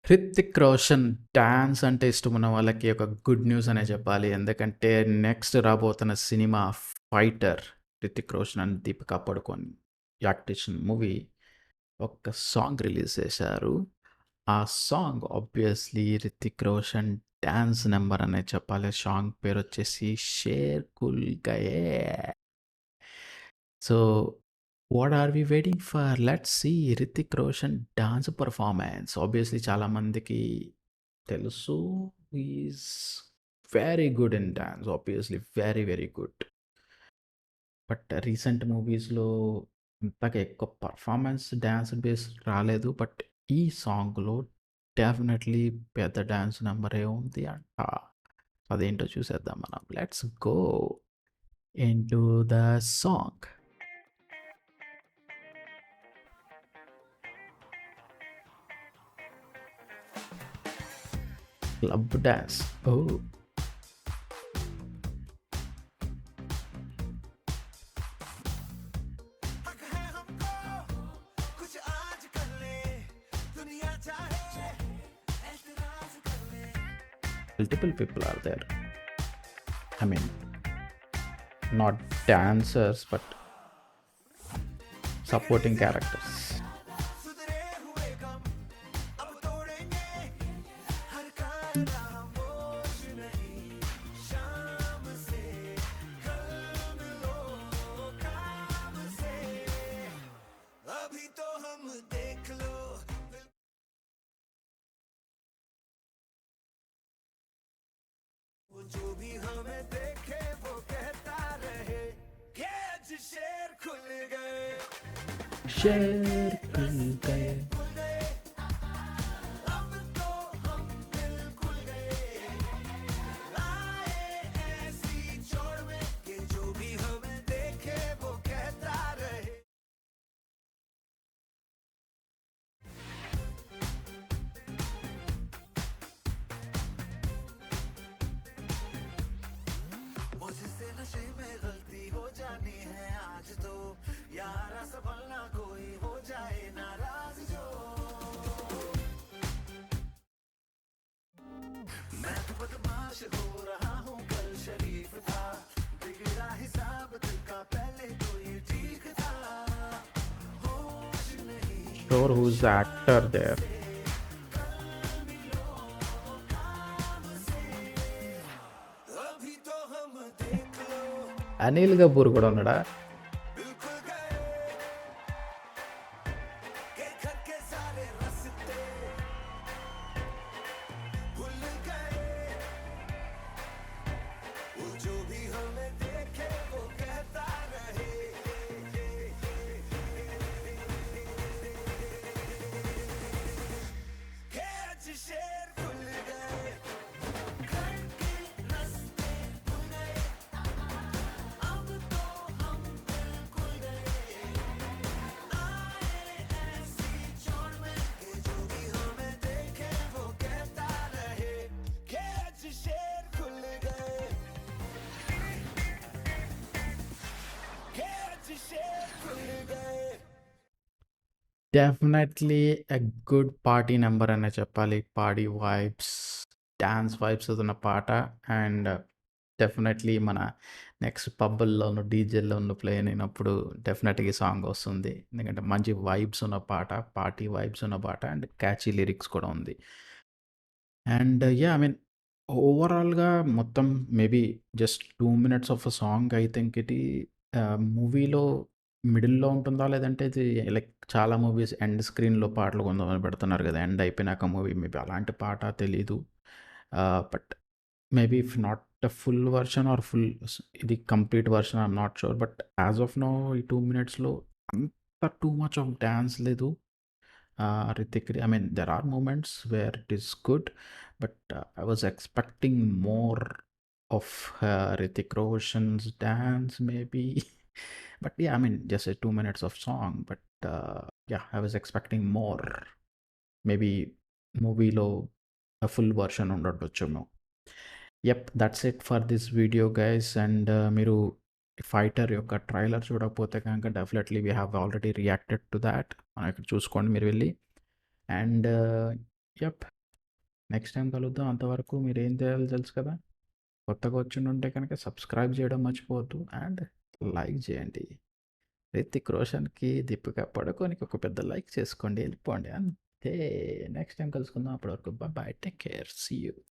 Hrithik Roshan dance అంటే ఇష్టమున్న వాళ్ళకి ఒక గుడ్ న్యూస్ అనే చెప్పాలి. ఎందుకంటే నెక్స్ట్ రాబోతున్న cinema 'Fighter' Hrithik Roshan and Deepika Padukone act చేసిన మూవీ ఒక సాంగ్ రిలీజ్ చేశారు. ఆ song obviously Hrithik Roshan dance number అనే చెప్పాలి. సాంగ్ పేరు వచ్చేసి 'Sher Khul Gaye'. So what are we waiting for? Let's see Hrithik Roshan dance performance. Obviously చాలామందికి తెలుసు, is very good in dance, obviously very very good. But recent మూవీస్లో ఇంతగా ఎక్కువ పర్ఫార్మెన్స్ డ్యాన్స్ బేస్ రాలేదు. బట్ ఈ సాంగ్లో డెఫినెట్లీ పెద్ద డ్యాన్స్ నెంబరే ఉంది అంట. అదేంటో చూసేద్దాం మనం. Let's go in to the song. Club dance. ఓ multiple people are there. I mean, not dancers, but supporting characters. जो भी हमें देखे वो कहता रहे कि आज शेर खुल गए, शेर खुल गए, अब तो हम बिल्कुल गए, लाए ऐसी जोड़ में कि जो भी हमें देखे वो कहता रहे. मुझसे नशे में गलती हो जानी है आज तो, यारा संभलना कोई हो जाए नाराज जो. मैं तो बदमाश हो रहा हूँ, कल शरीफ था, बिगड़ा हिसाब दिल का पहले तो ये ठीक था. होश नहीं. Sure, who's the actor there? Anil Kapoor కూడా ఉన్నాడా? Definitely a good party number అనే చెప్పాలి. పార్టీ వైబ్స్, డాన్స్ వైబ్స్ ఉన్న పాట. అండ్ డెఫినెట్లీ మన నెక్స్ట్ పబ్బుల్లోను, డీజేల్లోను ప్లే అయినప్పుడు డెఫినెట్గా ఈ సాంగ్ వస్తుంది. ఎందుకంటే మంచి వైబ్స్ ఉన్న పాట, పార్టీ వైబ్స్ ఉన్న పాట అండ్ క్యాచీ లిరిక్స్ కూడా ఉంది. అండ్ ఐ మీన్ ఓవరాల్గా మొత్తం maybe just 2 minutes of a song. I think ఇది మూవీలో మిడిల్‌లో ఉంటుందా? లేదంటే ఇది లైక్ చాలా మూవీస్ ఎండ్ స్క్రీన్‌లో పాటలు కొంతమంది పెడుతున్నారు కదా! ఎండ్ అయిపోయినాక మూవీ మేబీ అలాంటి పాట తెలీదు. But maybe if not the full version or ఇది complete version, I am not sure. But as of now ఈ 2 మినిట్స్‌లో అంత టూ మచ్ ఆఫ్ డాన్స్ లేదు. I mean, there are moments where it is good, but I was expecting more of Hrithik Roshan's dance, maybe. But yeah, I mean, just a 2 minutes of song. But yeah, I was expecting more. Maybe మూవీలో full version ఉండొచ్చేమో. Yup, that's it for this video guys. And మీరు fighter యొక్క trailer చూడకపోతే కనుక definitely we have already reacted to that. ఇక్కడ చూసుకోండి మీరు వెళ్ళి. అండ్ యప్, నెక్స్ట్ టైం కలుద్దాం. అంతవరకు మీరేం చేయాలో తెలుసు కదా! కొత్తగా వచ్చిండుంటే కనుక సబ్స్క్రైబ్ చేయడం మర్చిపోవద్దు అండ్ లైక్ చేయండి. 'రితిక్ రోషన్‌కి, దీపిక పడుకోనికి ఒక పెద్ద లైక్ చేసుకోండి. ఎళ్ళిపోండి అంతే. నెక్స్ట్ టైం కలుసుకుందాం. అప్పటి వరకు bye. Take care. See you.